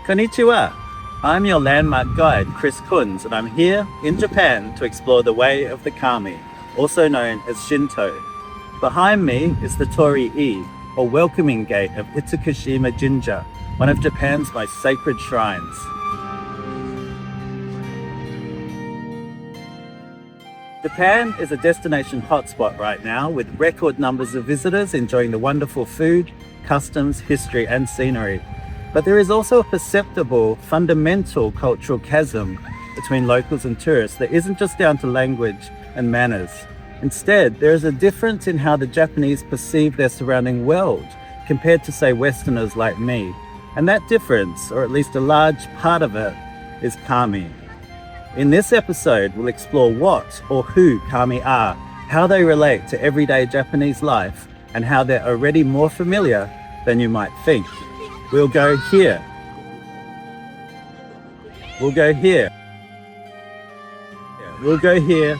Konnichiwa! I'm your landmark guide, Kris, and I'm here in Japan to explore the way of the kami, also known as Shinto. Behind me is the Torii Gate, or welcoming gate of Itsukushima Jinja, one of Japan's most sacred shrines. Japan is a destination hotspot right now, with record numbers of visitors enjoying the wonderful food, customs, history and scenery. But there is also a perceptible, fundamental cultural chasm between locals and tourists that isn't just down to language and manners. Instead, there is a difference in how the Japanese perceive their surrounding world compared to, say, Westerners like me. And that difference, or at least a large part of it, is kami. In this episode, we'll explore what or who kami are, how they relate to everyday Japanese life, and how they're already more familiar than you might think. We'll go here. We'll go here. We'll go here.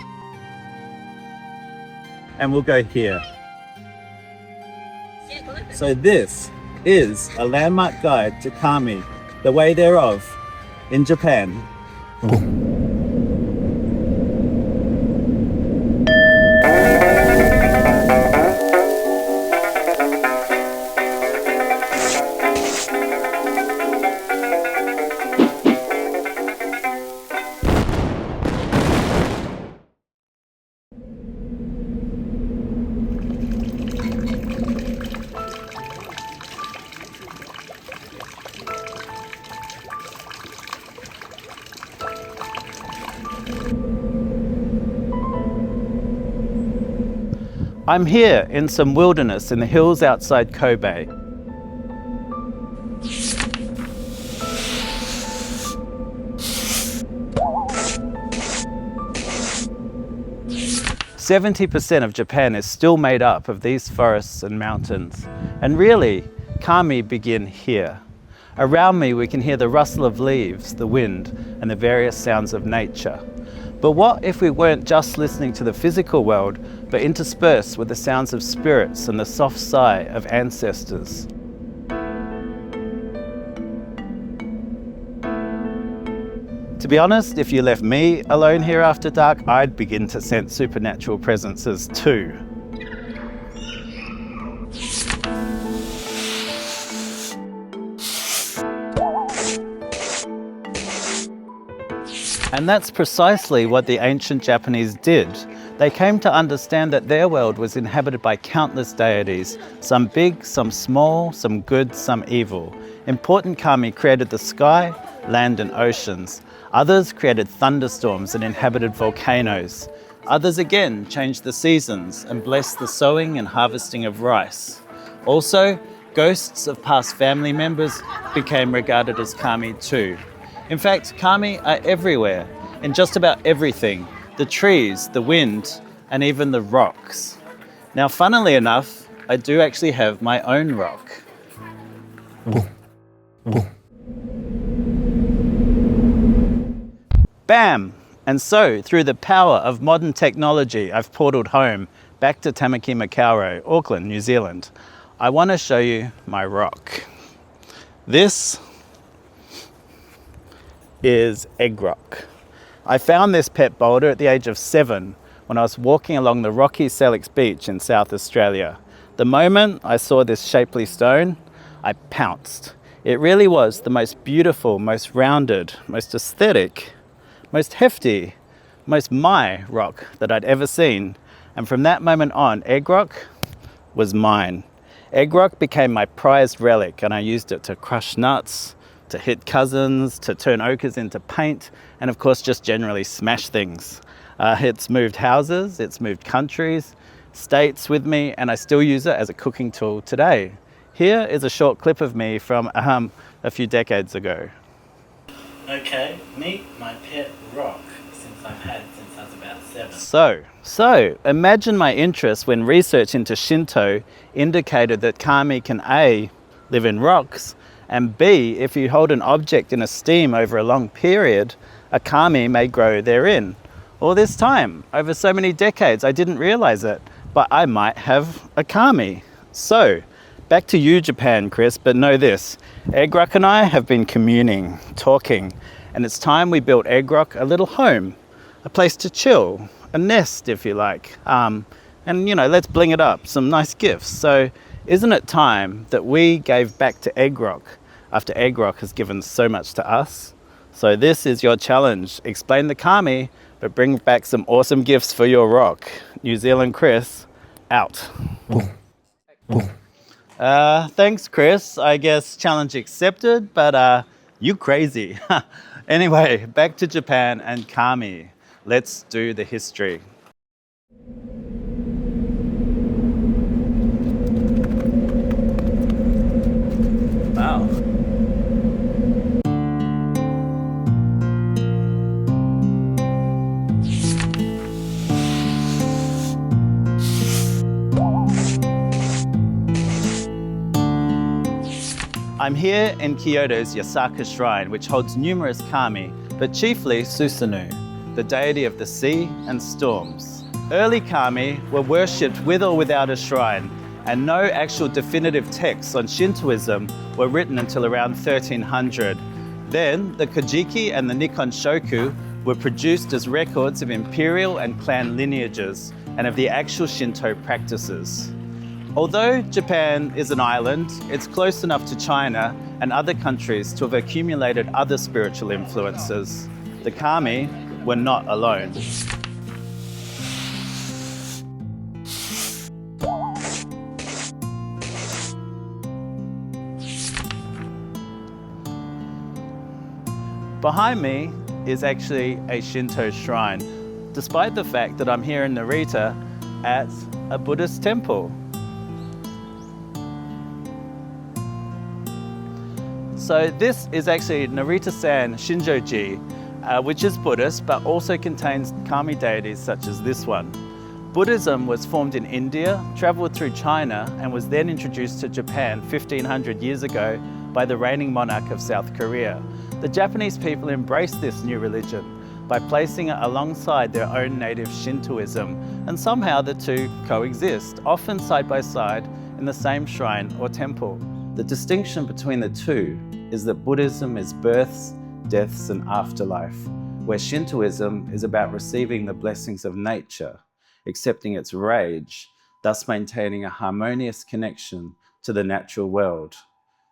And we'll go here. So this is a landmark guide to kami, the way thereof, in Japan. I'm here in some wilderness in the hills outside Kobe. "70% of Japan is still made up of these forests and mountains. And really, kami begin here. Around me we can hear the rustle of leaves, the wind, and the various sounds of nature. But what if we weren't just listening to the physical world, but interspersed with the sounds of spirits and the soft sigh of ancestors? To be honest, if you left me alone here after dark, I'd begin to sense supernatural presences too. And that's precisely what the ancient Japanese did. They came to understand that their world was inhabited by countless deities, some big, some small, some good, some evil. Important kami created the sky, land and oceans. Others created thunderstorms and inhabited volcanoes. Others again changed the seasons and blessed the sowing and harvesting of rice. Also, ghosts of past family members became regarded as kami too. In fact, kami are everywhere, in just about everything. The trees, the wind, and even the rocks. Now, funnily enough, I do actually have my own rock. Bam! And so, through the power of modern technology, I've portaled home, back to Tanuki, Auckland, New Zealand. I want to show you my rock. This is egg rock. I found this pet boulder at the age of 7 when I was walking along the rocky Salix Beach in South Australia. The moment I saw this shapely stone, I pounced. It really was the most beautiful, most rounded, most aesthetic, most hefty, most my rock that I'd ever seen. And from that moment on, egg rock was mine. Egg rock became my prized relic, and I used it to crush nuts, to hit cousins, to turn ochres into paint, and of course just generally smash things. It's moved houses, it's moved countries, states with me, and I still use it as a cooking tool today. Here is a short clip of me from a few decades ago. Okay, meet my pet rock since I was about 7. So imagine my interest when research into Shinto indicated that kami can A, live in rocks, and B, if you hold an object in esteem over a long period, a kami may grow therein. All this time, over so many decades, I didn't realize it, but I might have a kami. So, Back to you, Japan, Kris, but know this. Egg Rock and I have been communing, talking, and it's time we built Egg Rock a little home, a place to chill, a nest if you like, and let's bling it up, some nice gifts. So isn't it time that we gave back to Egg Rock after Egg Rock has given so much to us? So this is your challenge. Explain the kami, but bring back some awesome gifts for your rock. New Zealand Kris, out. Thanks, Kris. I guess challenge accepted, but you crazy. Anyway, back to Japan and kami. Let's do the history. Wow. I'm here in Kyoto's Yasaka Shrine, which holds numerous kami, but chiefly Susanoo, the deity of the sea and storms. Early kami were worshipped with or without a shrine, and no actual definitive texts on Shintoism were written until around 1300. Then, the Kojiki and the Nikon Shoku were produced as records of imperial and clan lineages and of the actual Shinto practices. Although Japan is an island, it's close enough to China and other countries to have accumulated other spiritual influences. The kami were not alone. Behind me is actually a Shinto shrine, despite the fact that I'm here in Narita at a Buddhist temple. So this is actually Narita-san Shinjoji, which is Buddhist, but also contains kami deities such as this one. Buddhism was formed in India, travelled through China, and was then introduced to Japan 1500 years ago by the reigning monarch of South Korea. The Japanese people embraced this new religion by placing it alongside their own native Shintoism, and somehow the two coexist, often side by side in the same shrine or temple. The distinction between the two is that Buddhism is births, deaths, and afterlife, where Shintoism is about receiving the blessings of nature, accepting its rage, thus maintaining a harmonious connection to the natural world.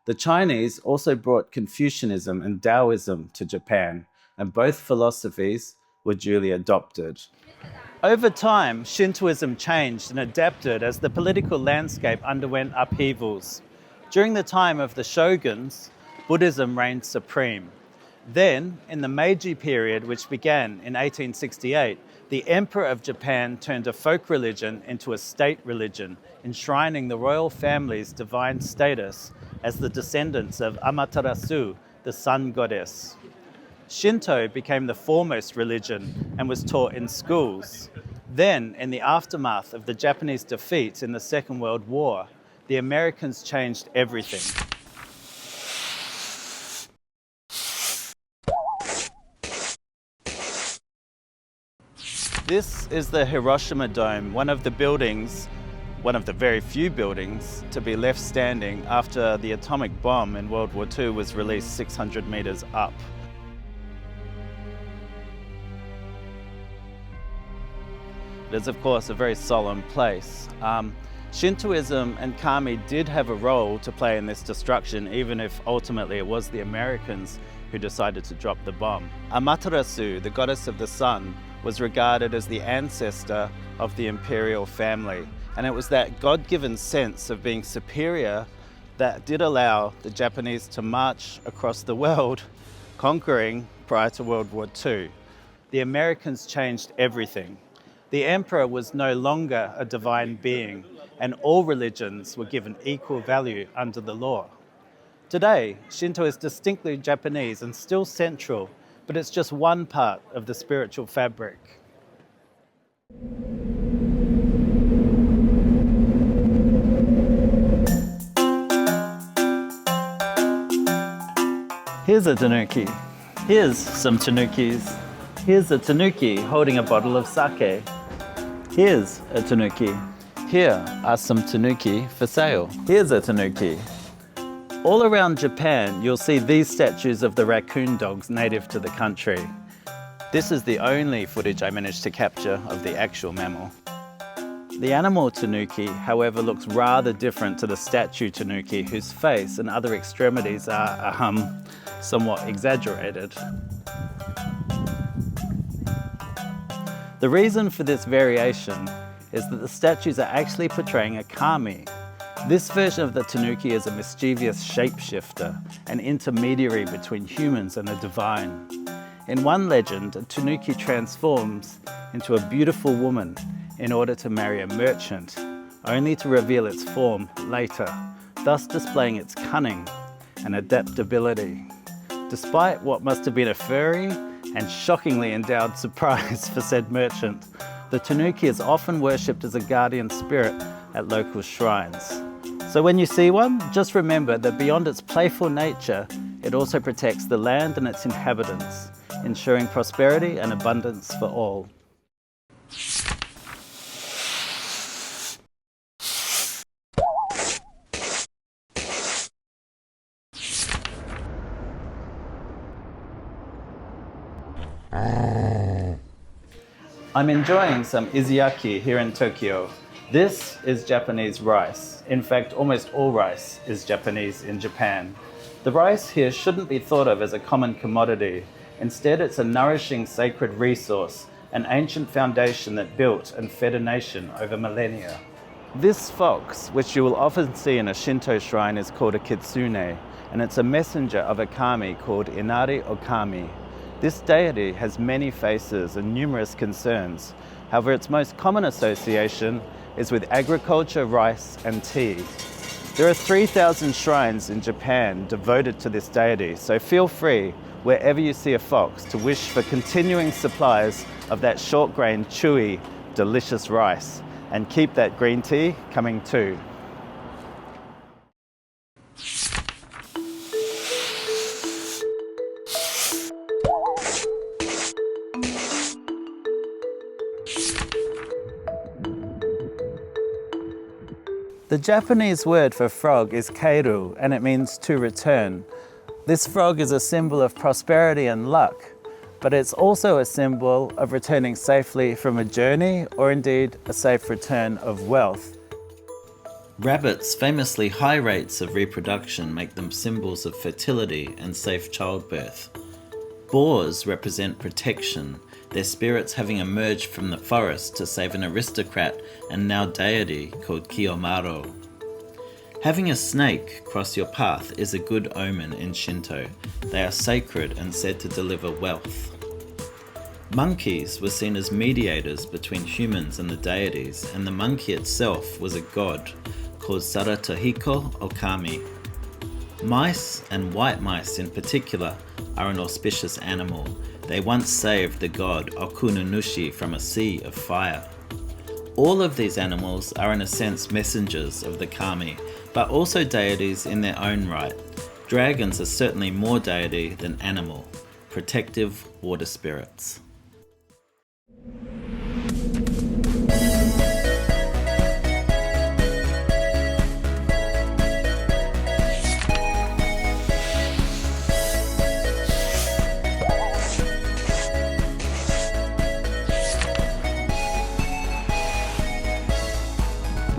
The Chinese also brought Confucianism and Taoism to Japan, and both philosophies were duly adopted. Over time, Shintoism changed and adapted as the political landscape underwent upheavals. During the time of the shoguns, Buddhism reigned supreme. Then, in the Meiji period, which began in 1868, the Emperor of Japan turned a folk religion into a state religion, enshrining the royal family's divine status as the descendants of Amaterasu, the sun goddess. Shinto became the foremost religion and was taught in schools. Then, in the aftermath of the Japanese defeat in the Second World War, the Americans changed everything. This is the Hiroshima Dome, one of the very few buildings to be left standing after the atomic bomb in World War II was released 600 meters up. It is, of course, a very solemn place. Shintoism and kami did have a role to play in this destruction, even if ultimately it was the Americans who decided to drop the bomb. Amaterasu, the goddess of the sun, was regarded as the ancestor of the imperial family. And it was that God-given sense of being superior that did allow the Japanese to march across the world, conquering prior to World War II. The Americans changed everything. The emperor was no longer a divine being, and all religions were given equal value under the law. Today, Shinto is distinctly Japanese and still central, but it's just one part of the spiritual fabric. Here's a tanuki. Here's some tanukis. Here's a tanuki holding a bottle of sake. Here's a tanuki. Here are some tanuki for sale. Here's a tanuki. All around Japan, you'll see these statues of the raccoon dogs native to the country. This is the only footage I managed to capture of the actual mammal. The animal tanuki, however, looks rather different to the statue tanuki, whose face and other extremities are somewhat exaggerated. The reason for this variation is that the statues are actually portraying a kami. This version of the tanuki is a mischievous shapeshifter, an intermediary between humans and the divine. In one legend, a tanuki transforms into a beautiful woman in order to marry a merchant, only to reveal its form later, thus displaying its cunning and adaptability. Despite what must have been a furry and shockingly endowed surprise for said merchant, the tanuki is often worshipped as a guardian spirit at local shrines. So when you see one, just remember that beyond its playful nature, it also protects the land and its inhabitants, ensuring prosperity and abundance for all. I'm enjoying some izayaki here in Tokyo. This is Japanese rice. In fact, almost all rice is Japanese in Japan. The rice here shouldn't be thought of as a common commodity. Instead, it's a nourishing sacred resource, an ancient foundation that built and fed a nation over millennia. This fox, which you will often see in a Shinto shrine, is called a kitsune, and it's a messenger of a kami called Inari Okami. This deity has many faces and numerous concerns. However, its most common association is with agriculture, rice, and tea. There are 3,000 shrines in Japan devoted to this deity, so feel free, wherever you see a fox, to wish for continuing supplies of that short-grain, chewy, delicious rice, and keep that green tea coming too. The Japanese word for frog is keiru, and it means to return. This frog is a symbol of prosperity and luck, but it's also a symbol of returning safely from a journey, or indeed a safe return of wealth. Rabbits' famously high rates of reproduction make them symbols of fertility and safe childbirth. Boars represent protection, their spirits having emerged from the forest to save an aristocrat and now deity called Kiyomaro. Having a snake cross your path is a good omen in Shinto. They are sacred and said to deliver wealth. Monkeys were seen as mediators between humans and the deities, and the monkey itself was a god called Saratohiko Okami. Mice, and white mice in particular, are an auspicious animal. They once saved the god Okununushi from a sea of fire. All of these animals are in a sense messengers of the kami, but also deities in their own right. Dragons are certainly more deity than animal, protective water spirits.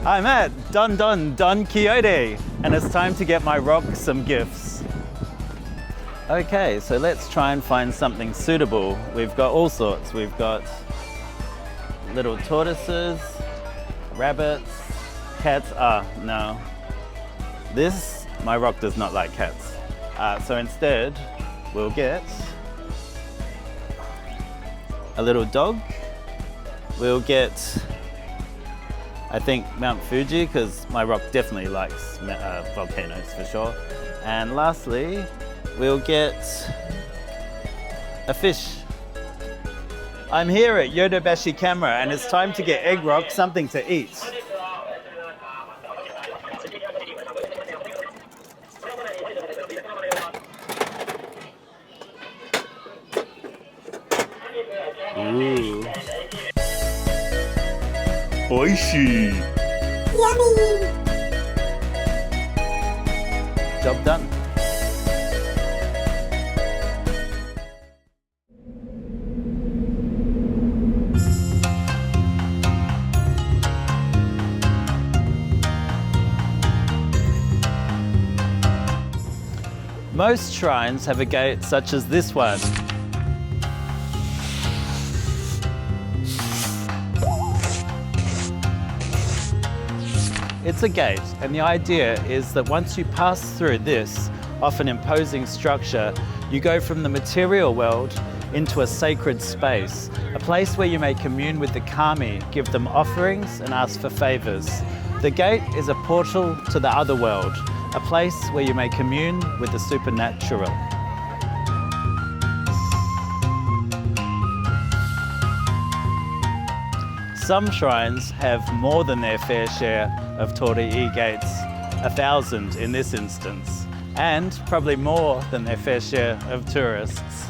I'm at Don Quixote, and it's time to get my rock some gifts. Okay, so let's try and find something suitable. We've got all sorts. We've got little tortoises, rabbits, cats. No. My rock does not like cats. So instead, we'll get a little dog. We'll get, I think, Mount Fuji, because my rock definitely likes volcanoes for sure. And lastly, we'll get a fish. I'm here at Yodobashi Camera, and it's time to get Egg Rock something to eat. Ooh. Oishii. Yummy! Job done. Most shrines have a gate such as this one. It's a gate, and the idea is that once you pass through this often imposing structure, you go from the material world into a sacred space, a place where you may commune with the kami, give them offerings and ask for favors. The gate is a portal to the other world, a place where you may commune with the supernatural. Some shrines have more than their fair share of Torii Gates, 1,000 in this instance, and probably more than their fair share of tourists.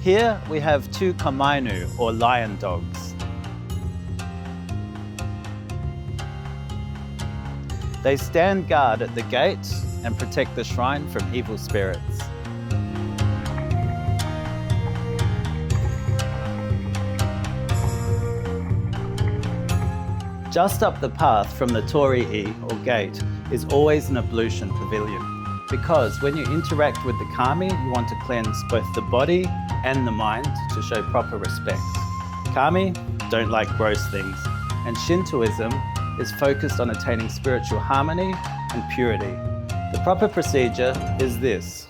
Here we have two kamainu, or lion dogs. They stand guard at the gate and protect the shrine from evil spirits. Just up the path from the Torii, or gate, is always an ablution pavilion. Because when you interact with the kami, you want to cleanse both the body and the mind to show proper respect. Kami don't like gross things, and Shintoism is focused on attaining spiritual harmony and purity. The proper procedure is this.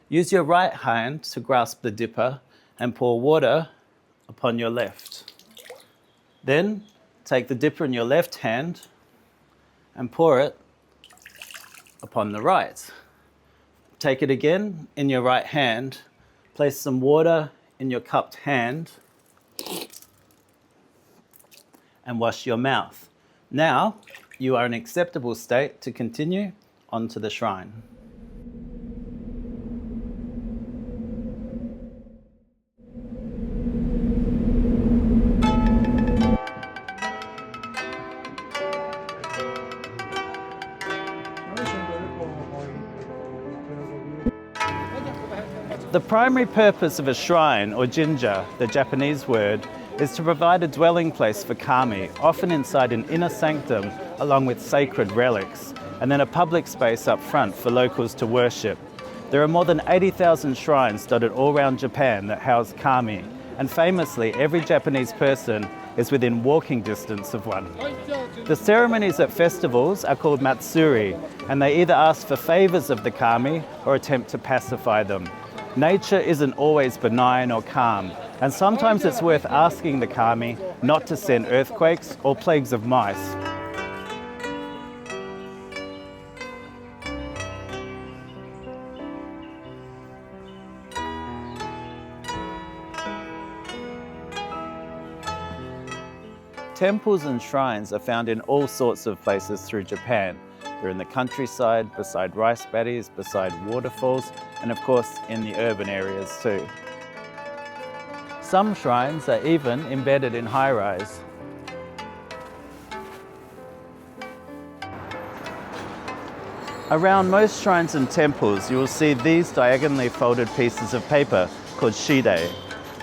Use your right hand to grasp the dipper and pour water upon your left. Then take the dipper in your left hand and pour it upon the right. Take it again in your right hand, place some water in your cupped hand, and wash your mouth. Now, you are in an acceptable state to continue onto the shrine. The primary purpose of a shrine, or jinja, the Japanese word, is to provide a dwelling place for kami, often inside an inner sanctum along with sacred relics, and then a public space up front for locals to worship. There are more than 80,000 shrines dotted all around Japan that house kami, and famously every Japanese person is within walking distance of one. The ceremonies at festivals are called matsuri, and they either ask for favours of the kami or attempt to pacify them. Nature isn't always benign or calm, and sometimes it's worth asking the kami not to send earthquakes or plagues of mice. Temples and shrines are found in all sorts of places through Japan. They're in the countryside, beside rice paddies, beside waterfalls, and of course in the urban areas too. Some shrines are even embedded in high-rise. Around most shrines and temples, you will see these diagonally folded pieces of paper called shide.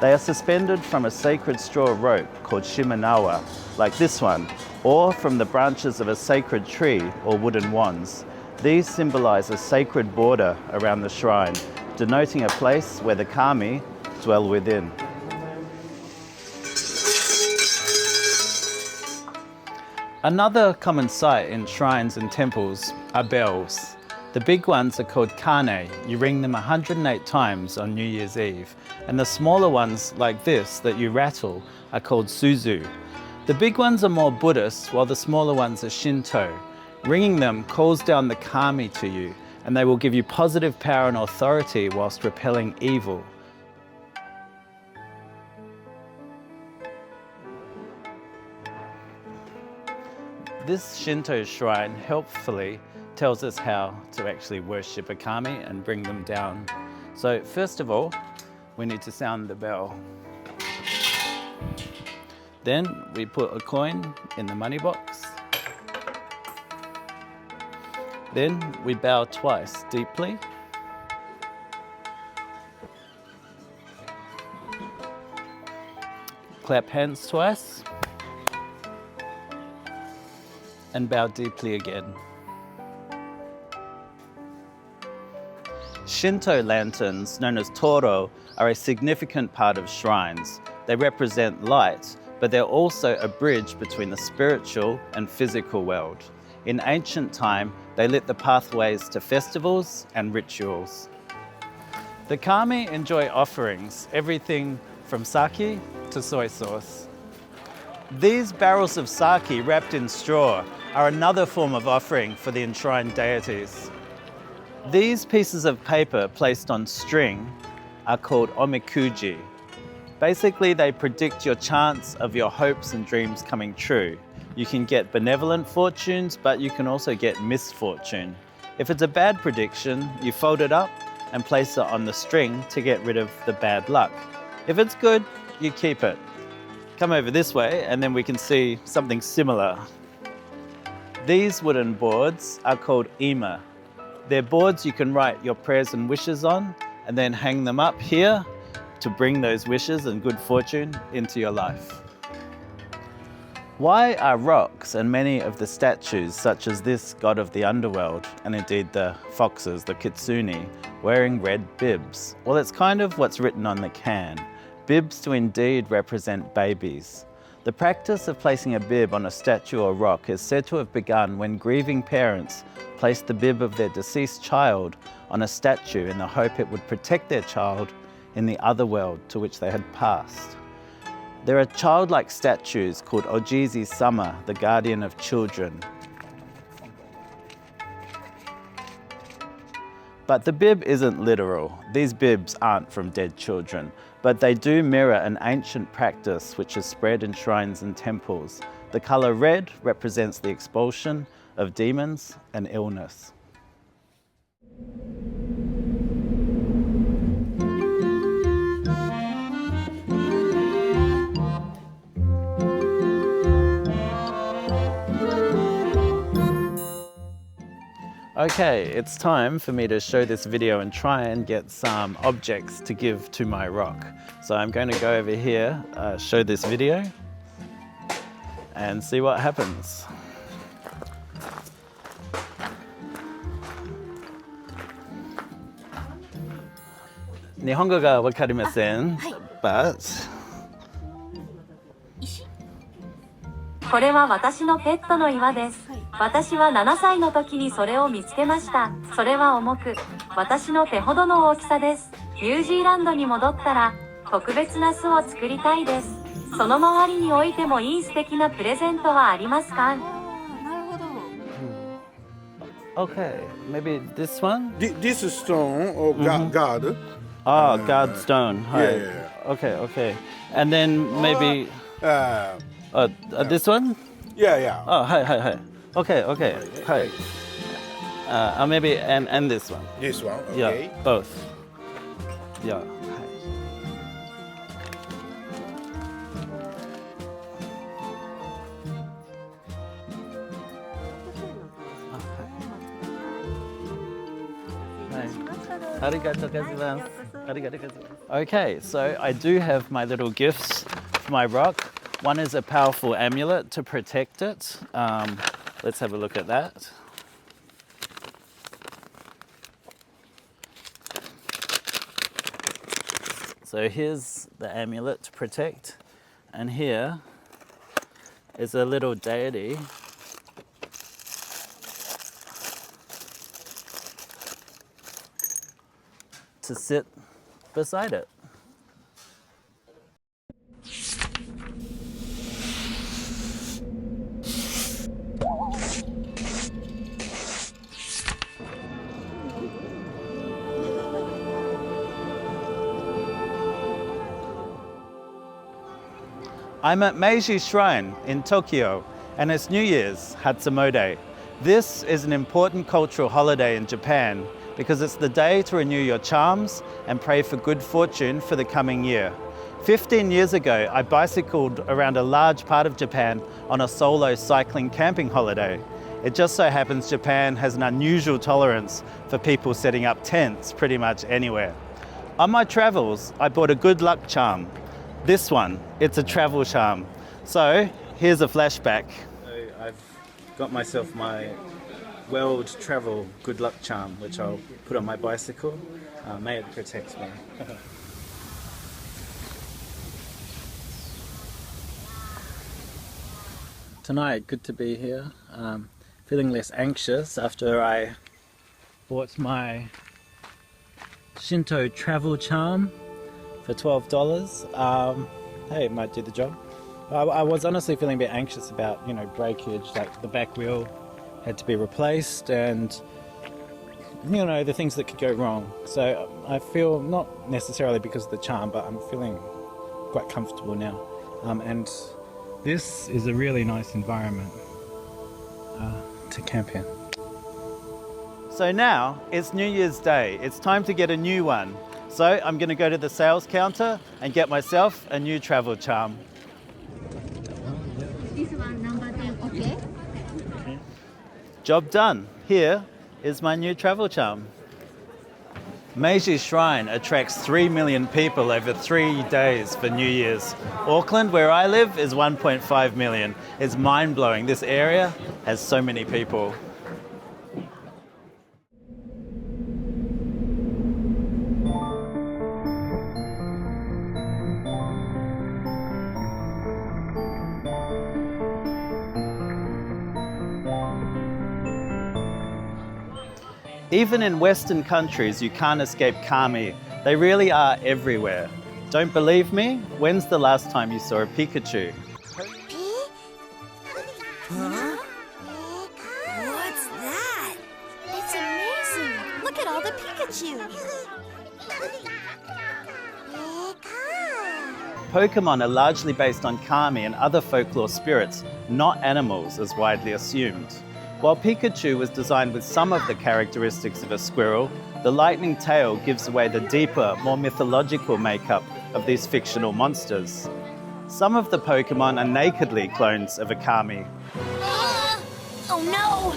They are suspended from a sacred straw rope called shimenawa, like this one, or from the branches of a sacred tree or wooden wands. These symbolize a sacred border around the shrine, denoting a place where the kami dwell within. Another common sight in shrines and temples are bells. The big ones are called kane. You ring them 108 times on New Year's Eve. And the smaller ones, like this, that you rattle, are called suzu. The big ones are more Buddhist, while the smaller ones are Shinto. Ringing them calls down the kami to you, and they will give you positive power and authority whilst repelling evil. This Shinto shrine helpfully tells us how to actually worship a kami and bring them down. So first of all, we need to sound the bell. Then we put a coin in the money box. Then we bow twice deeply. Clap hands twice. And bow deeply again. Shinto lanterns, known as toro, are a significant part of shrines. They represent light, but they're also a bridge between the spiritual and physical world. In ancient time, they lit the pathways to festivals and rituals. The kami enjoy offerings, everything from sake to soy sauce. These barrels of sake wrapped in straw are another form of offering for the enshrined deities. These pieces of paper placed on string are called omikuji. Basically, they predict your chance of your hopes and dreams coming true. You can get benevolent fortunes, but you can also get misfortune. If it's a bad prediction, you fold it up and place it on the string to get rid of the bad luck. If it's good, you keep it. Come over this way and then we can see something similar. These wooden boards are called ima. They're boards you can write your prayers and wishes on and then hang them up here to bring those wishes and good fortune into your life. Why are rocks and many of the statues, such as this god of the underworld, and indeed the foxes, the kitsune, wearing red bibs? Well, it's kind of what's written on the can. Bibs to indeed represent babies. The practice of placing a bib on a statue or rock is said to have begun when grieving parents placed the bib of their deceased child on a statue in the hope it would protect their child in the other world to which they had passed. There are childlike statues called Ojizi-sama, the guardian of children. But the bib isn't literal. These bibs aren't from dead children, but they do mirror an ancient practice which is spread in shrines and temples. The color red represents the expulsion of demons and illness. Okay, it's time for me to show this video and try and get some objects to give to my rock. So I'm going to go over here, show this video, and see what happens. 日本語がわかりません。But これは私のペットの岩です。私は7歳の時にそれを見つけました。それは重く、私の手ほどの大きさです。ニュージーランドに戻ったら、特別な巣を作りたいです。その周りに置いてもいい素敵なプレゼントはありますか？ Okay, maybe this one? This stone or God. Ah, God stone. Yeah. Okay, okay. And then maybe this one? Yeah. Oh, hi. Okay. Hi. Maybe and this one. This one. Okay. Yeah, both. Yeah. Okay, so I do have my little gifts for my rock. One is a powerful amulet to protect it. Let's have a look at that. So here's the amulet to protect, and here is a little deity to sit beside it. I'm at Meiji Shrine in Tokyo, and it's New Year's, Hatsumode. This is an important cultural holiday in Japan because it's the day to renew your charms and pray for good fortune for the coming year. 15 years ago, I bicycled around a large part of Japan on a solo cycling camping holiday. It just so happens Japan has an unusual tolerance for people setting up tents pretty much anywhere. On my travels, I bought a good luck charm. This one, it's a travel charm. So here's a flashback. So I've got myself my world travel good luck charm, which I'll put on my bicycle. May it protect me. Tonight, good to be here. Feeling less anxious after I bought my Shinto travel charm for $12. Hey, it might do the job. I was honestly feeling a bit anxious about, breakage, like the back wheel had to be replaced and, the things that could go wrong. So I feel, not necessarily because of the charm, but I'm feeling quite comfortable now. And this is a really nice environment to camp in. So now it's New Year's Day. It's time to get a new one. So I'm going to go to the sales counter and get myself a new travel charm. This one, number 10, okay? Job done. Here is my new travel charm. Meiji Shrine attracts 3 million people over 3 days for New Year's. Auckland, where I live, is 1.5 million. It's mind-blowing. This area has so many people. Even in Western countries, you can't escape kami. They really are everywhere. Don't believe me? When's the last time you saw a Pikachu? Huh? What's that? It's amazing. Look at all the Pikachu. Pokemon are largely based on kami and other folklore spirits, not animals as widely assumed. While Pikachu was designed with some of the characteristics of a squirrel, the lightning tail gives away the deeper, more mythological makeup of these fictional monsters. Some of the Pokemon are nakedly clones of a kami. Oh no!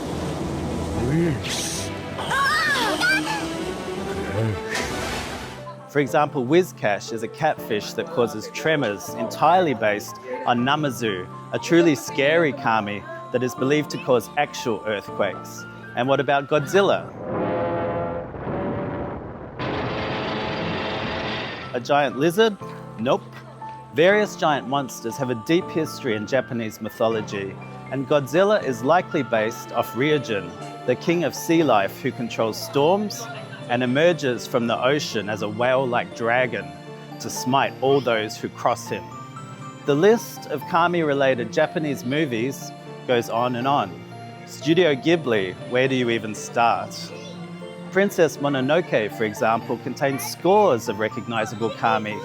For example, Whiscash is a catfish that causes tremors entirely based on Namazu, a truly scary kami that is believed to cause actual earthquakes. And what about Godzilla? A giant lizard? Nope. Various giant monsters have a deep history in Japanese mythology, and Godzilla is likely based off Ryujin, the king of sea life who controls storms and emerges from the ocean as a whale-like dragon to smite all those who cross him. The list of kami-related Japanese movies goes on and on. Studio Ghibli, where do you even start? Princess Mononoke, for example, contains scores of recognizable kami.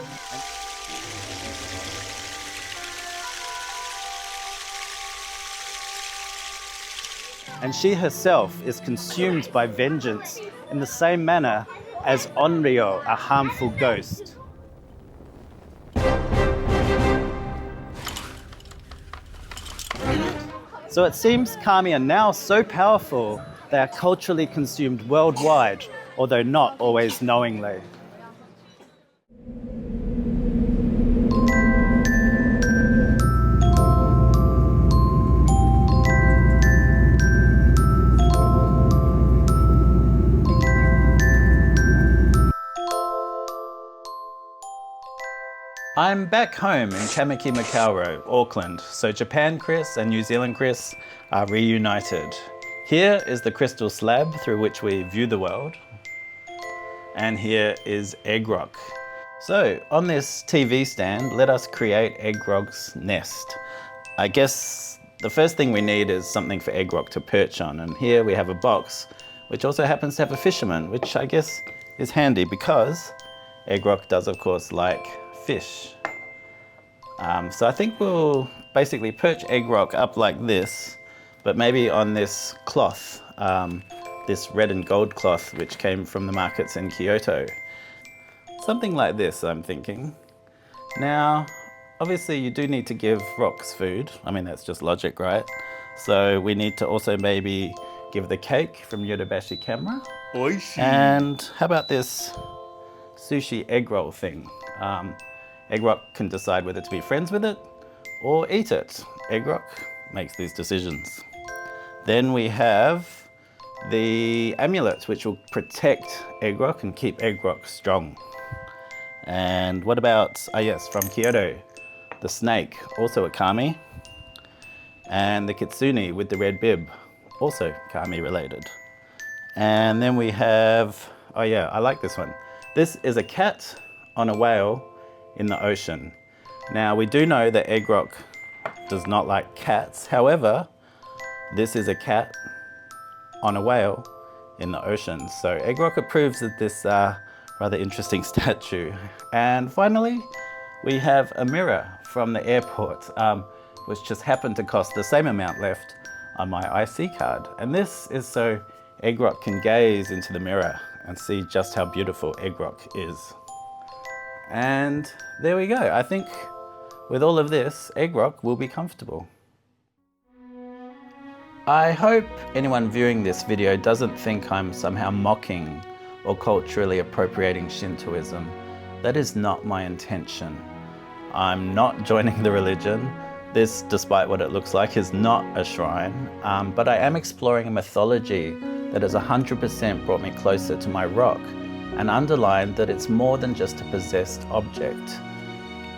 And she herself is consumed by vengeance in the same manner as Onryo, a harmful ghost. So it seems kami are now so powerful they are culturally consumed worldwide, although not always knowingly. I'm back home in Kamiki Makaurau, Auckland, so Japan Kris and New Zealand Kris are reunited. Here is the crystal slab through which we view the world, and here is Egg Rock. So on this TV stand, let us create Egg Rock's nest. I guess the first thing we need is something for Egg Rock to perch on, and here we have a box which also happens to have a fisherman, which I guess is handy because Egg Rock does of course like fish. So I think we'll basically perch Egg Rock up like this, but maybe on this cloth, this red and gold cloth which came from the markets in Kyoto. Something like this, I'm thinking. Now, obviously you do need to give rocks food. I mean, that's just logic, right? So we need to also maybe give the cake from Yodobashi camera. Oishi. And how about this sushi egg roll thing? Egg Rock can decide whether to be friends with it or eat it. Egg Rock makes these decisions. Then we have the amulet, which will protect Egg Rock and keep Egg Rock strong. And what about, yes, from Kyoto, the snake, also a kami. And the kitsune with the red bib, also kami related. And then we have, oh yeah, I like this one. This is a cat on a whale in the ocean. Now we do know that Egg Rock does not like cats. However, this is a cat on a whale in the ocean. So Egg Rock approves of this rather interesting statue. And finally, we have a mirror from the airport, which just happened to cost the same amount left on my IC card. And this is so Egg Rock can gaze into the mirror and see just how beautiful Egg Rock is. And there we go. I think with all of this, Egg Rock will be comfortable. I hope anyone viewing this video doesn't think I'm somehow mocking or culturally appropriating Shintoism. That is not my intention. I'm not joining the religion. This, despite what it looks like, is not a shrine, but I am exploring a mythology that has 100% brought me closer to my rock and underlined that it's more than just a possessed object.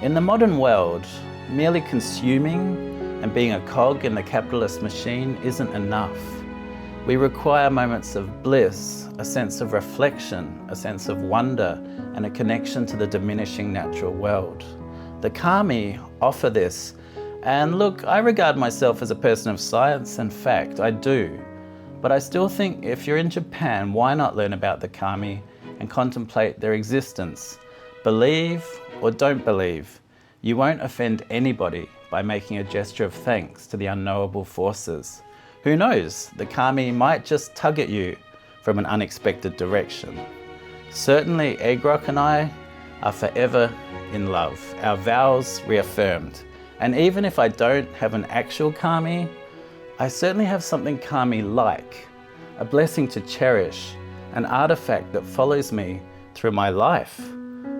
In the modern world, merely consuming and being a cog in the capitalist machine isn't enough. We require moments of bliss, a sense of reflection, a sense of wonder, and a connection to the diminishing natural world. The kami offer this, and look, I regard myself as a person of science and fact, I do. But I still think if you're in Japan, why not learn about the kami and contemplate their existence? Believe or don't believe, you won't offend anybody by making a gesture of thanks to the unknowable forces. Who knows, the kami might just tug at you from an unexpected direction. Certainly, Egg Rock and I are forever in love, our vows reaffirmed. And even if I don't have an actual kami, I certainly have something kami-like, a blessing to cherish, an artifact that follows me through my life.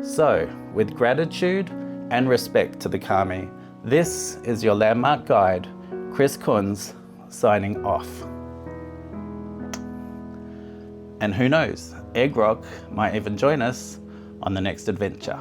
So, with gratitude and respect to the kami, this is your landmark guide, Kris Kunz, signing off. And who knows, Egg Rock might even join us on the next adventure.